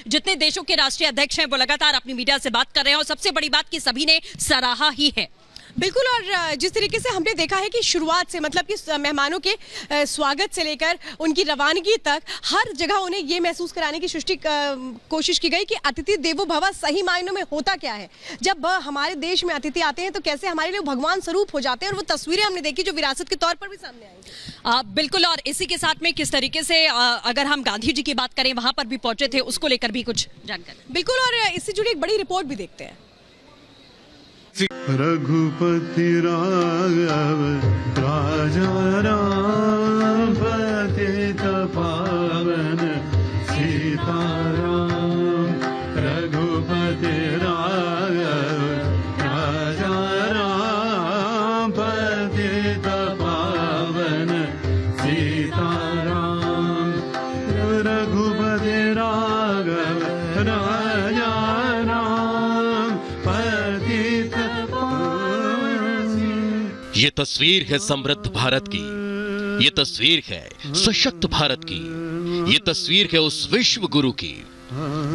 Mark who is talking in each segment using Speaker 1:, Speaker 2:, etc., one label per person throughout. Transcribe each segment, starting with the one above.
Speaker 1: जितने देशों के राष्ट्रीय अध्यक्ष हैं वो लगातार अपनी मीडिया से बात कर रहे हैं और सबसे बड़ी बात कि सभी ने सराहा ही है।
Speaker 2: बिल्कुल, और जिस तरीके से हमने देखा है कि शुरुआत से मतलब कि मेहमानों के स्वागत से लेकर उनकी रवानगी तक हर जगह उन्हें ये महसूस कराने की कोशिश की गई कि अतिथि देवो भव सही मायनों में होता क्या है। जब हमारे देश में अतिथि आते हैं तो कैसे हमारे लिए भगवान स्वरूप हो जाते हैं, और वो तस्वीरें हमने देखी जो विरासत के तौर पर भी सामने आई।
Speaker 1: बिल्कुल, और इसी के साथ में किस तरीके से अगर हम गांधी जी की बात करें वहां पर भी पहुंचे थे, उसको लेकर भी कुछ जानकारी।
Speaker 2: बिल्कुल, और इससे जुड़ी एक बड़ी रिपोर्ट भी देखते हैं।
Speaker 3: रघुपति राघव राजा राम पतित पावन सीताराम। रघुपति राघव राजा राम पतित पावन सीताराम। रघुपति राघव राजा
Speaker 4: ये तस्वीर है समृद्ध भारत की, ये तस्वीर है सशक्त भारत की, ये तस्वीर है उस विश्व गुरु की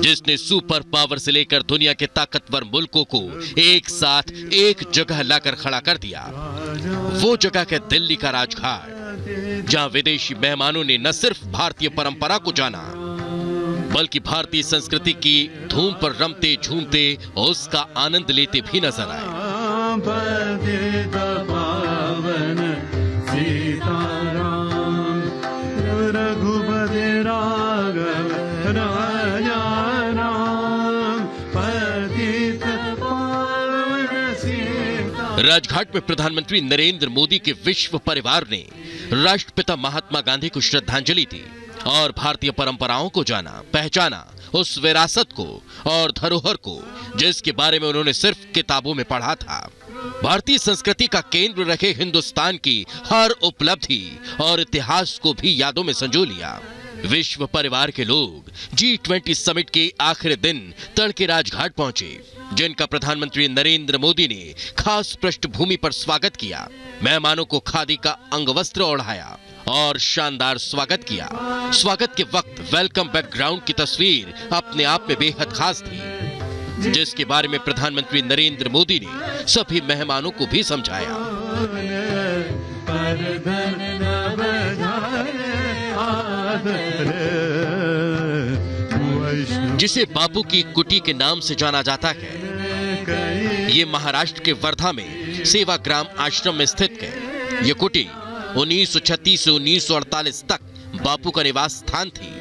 Speaker 4: जिसने सुपर पावर से लेकर दुनिया के ताकतवर मुल्कों को एक साथ एक जगह लाकर खड़ा कर दिया। वो जगह है दिल्ली का राजघाट, जहां विदेशी मेहमानों ने न सिर्फ भारतीय परंपरा को जाना बल्कि भारतीय संस्कृति की धूम पर रमते झूमते उसका आनंद लेते भी नजर आए।
Speaker 3: पावन सीताराम। रघुपति राघव राजा राम पतित पावन सीताराम।
Speaker 4: राजघाट में प्रधानमंत्री नरेंद्र मोदी के विश्व परिवार ने राष्ट्रपिता महात्मा गांधी को श्रद्धांजलि दी और भारतीय परंपराओं को जाना, पहचाना, उस विरासत को और धरोहर को जिसके बारे में उन्होंने सिर्फ किताबों में पढ़ा था। भारतीय संस्कृति का केंद्र रखे हिंदुस्तान की हर उपलब्धि और इतिहास को भी यादों में संजो लिया। विश्व परिवार के लोग G20 समिट के आखिरी दिन तड़के राजघाट पहुंचे, जिनका प्रधानमंत्री नरेंद्र मोदी ने खास पृष्ठभूमि पर स्वागत किया। मेहमानों को खादी का अंगवस्त्र ओढ़ाया और शानदार स्वागत किया। स्वागत के वक्त वेलकम बैकग्राउंड की तस्वीर अपने आप में बेहद खास थी, जिसके बारे में प्रधानमंत्री नरेंद्र मोदी ने सभी मेहमानों को भी समझाया। जिसे बापू की कुटी के नाम से जाना जाता है, ये महाराष्ट्र के वर्धा में सेवाग्राम आश्रम में स्थित है। ये कुटी 1936 से 1948 तक बापू का निवास स्थान थी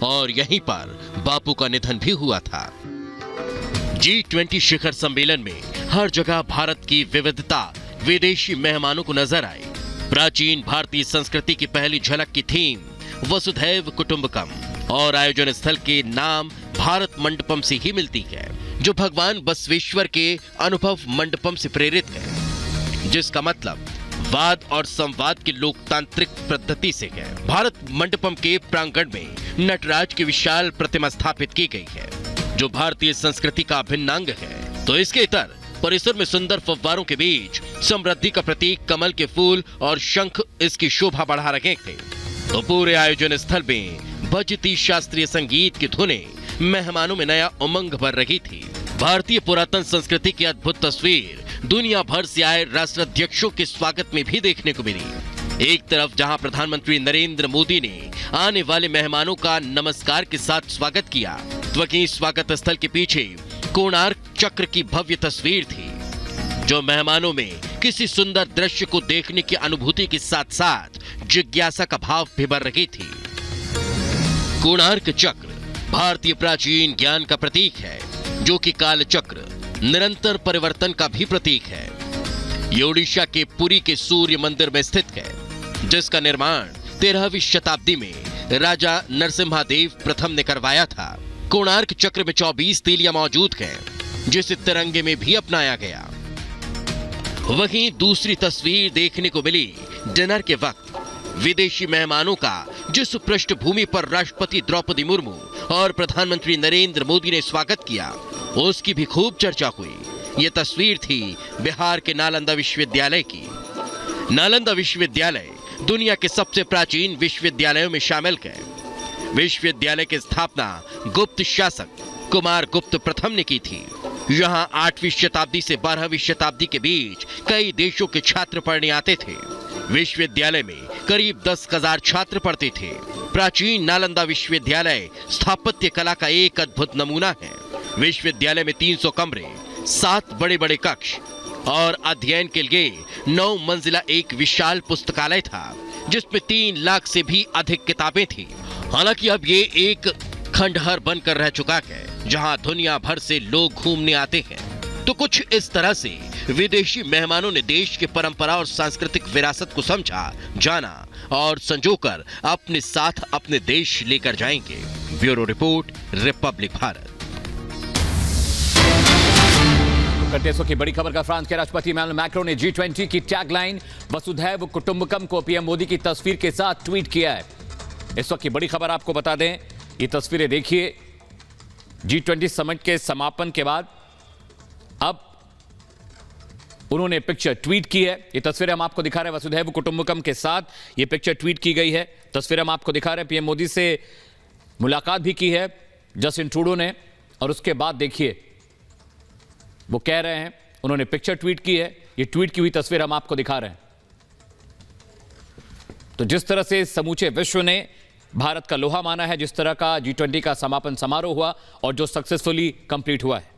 Speaker 4: और यहीं पर बापू का निधन भी हुआ था। G20 शिखर सम्मेलन में हर जगह भारत की विविधता विदेशी मेहमानों को नजर आई। प्राचीन भारतीय संस्कृति की पहली झलक की थीम वसुधैव कुटुंबकम और आयोजन स्थल के नाम भारत मंडपम से ही मिलती है, जो भगवान बसवेश्वर के अनुभव मंडपम से प्रेरित है, जिसका मतलब वाद और संवाद की लोकतांत्रिक पद्धति से है। भारत मंडपम के प्रांगण में नटराज की विशाल प्रतिमा स्थापित की गई है, जो भारतीय संस्कृति का अभिन्न अंग है। तो इसके इतर परिसर में सुंदर फव्वारों के बीच समृद्धि का प्रतीक कमल के फूल और शंख इसकी शोभा बढ़ा रहे थे। तो पूरे आयोजन स्थल में बजती शास्त्रीय संगीत की धुनें मेहमानों में नया उमंग भर रही थी। भारतीय पुरातन संस्कृति की अद्भुत तस्वीर दुनिया भर से आए राष्ट्राध्यक्षों के स्वागत में भी देखने को मिली। एक तरफ जहां प्रधानमंत्री नरेंद्र मोदी ने आने वाले मेहमानों का नमस्कार के साथ स्वागत किया, तो वहीं स्वागत स्थल के पीछे कोणार्क चक्र की भव्य तस्वीर थी, जो मेहमानों में किसी सुंदर दृश्य को देखने की अनुभूति के साथ साथ जिज्ञासा का भाव भी भर रही थी। कोणार्क चक्र भारतीय प्राचीन ज्ञान का प्रतीक है, जो कि काल चक्र निरंतर परिवर्तन का भी प्रतीक है। ये ओडिशा के पुरी के सूर्य मंदिर में स्थित है, जिसका निर्माण 13वीं शताब्दी में राजा नरसिम्हादेव प्रथम ने करवाया था। कोणार्क चक्र में 24 तीलियां मौजूद हैं, जिसे तिरंगे में भी अपनाया गया। वहीं दूसरी तस्वीर देखने को मिली डिनर के वक्त। विदेशी मेहमानों का जिस पृष्ठभूमि पर राष्ट्रपति द्रौपदी मुर्मू और प्रधानमंत्री नरेंद्र मोदी ने स्वागत किया, उसकी भी खूब चर्चा हुई। ये तस्वीर थी बिहार के नालंदा विश्वविद्यालय की। नालंदा विश्वविद्यालय दुनिया के सबसे प्राचीन विश्वविद्यालयों में शामिल है। विश्वविद्यालय की स्थापना गुप्त शासक कुमार गुप्त प्रथम ने की थी। यहाँ 8वीं शताब्दी से 12वीं शताब्दी के बीच कई देशों के छात्र पढ़ने आते थे। विश्वविद्यालय में करीब 10,000 छात्र पढ़ते थे। प्राचीन नालंदा विश्वविद्यालय स्थापत्य कला का एक अद्भुत नमूना है। विश्वविद्यालय में 300 कमरे, 7 बड़े बड़े कक्ष और अध्ययन के लिए 9 मंजिला एक विशाल पुस्तकालय था, जिसमें 3 लाख से भी अधिक किताबें थी। हालांकि अब ये एक खंडहर बनकर रह चुका है, जहां दुनिया भर से लोग घूमने आते हैं। तो कुछ इस तरह से विदेशी मेहमानों ने देश की परंपरा और सांस्कृतिक विरासत को समझा, जाना और संजोकर अपने साथ अपने देश लेकर जाएंगे। Bureau report, Republic Bharat.
Speaker 5: देशों की बड़ी खबर का फ्रांस के राष्ट्रपति इमैनुअल मैक्रोन ने G20 की टैगलाइन वसुधैव कुटुंबकम को पीएम मोदी की तस्वीर के साथ ट्वीट किया है। इस वक्त की बड़ी खबर आपको बता दें, ये तस्वीरें देखिए। G20 समिट के समापन के बाद अब उन्होंने पिक्चर ट्वीट की है। ये तस्वीरें हम आपको दिखा रहे हैं वसुधैव कुटुंबकम के साथ ये पिक्चर ट्वीट की गई है। तस्वीरें हम आपको दिखा रहे हैं। पीएम मोदी से मुलाकात भी की है जस्टिन ट्रूडो ने, और उसके बाद देखिए वो कह रहे हैं, उन्होंने पिक्चर ट्वीट की है। ये ट्वीट की हुई तस्वीर हम आपको दिखा रहे हैं। तो जिस तरह से समूचे विश्व ने भारत का लोहा माना है, जिस तरह का G20 का समापन समारोह हुआ और जो सक्सेसफुली कंप्लीट हुआ है।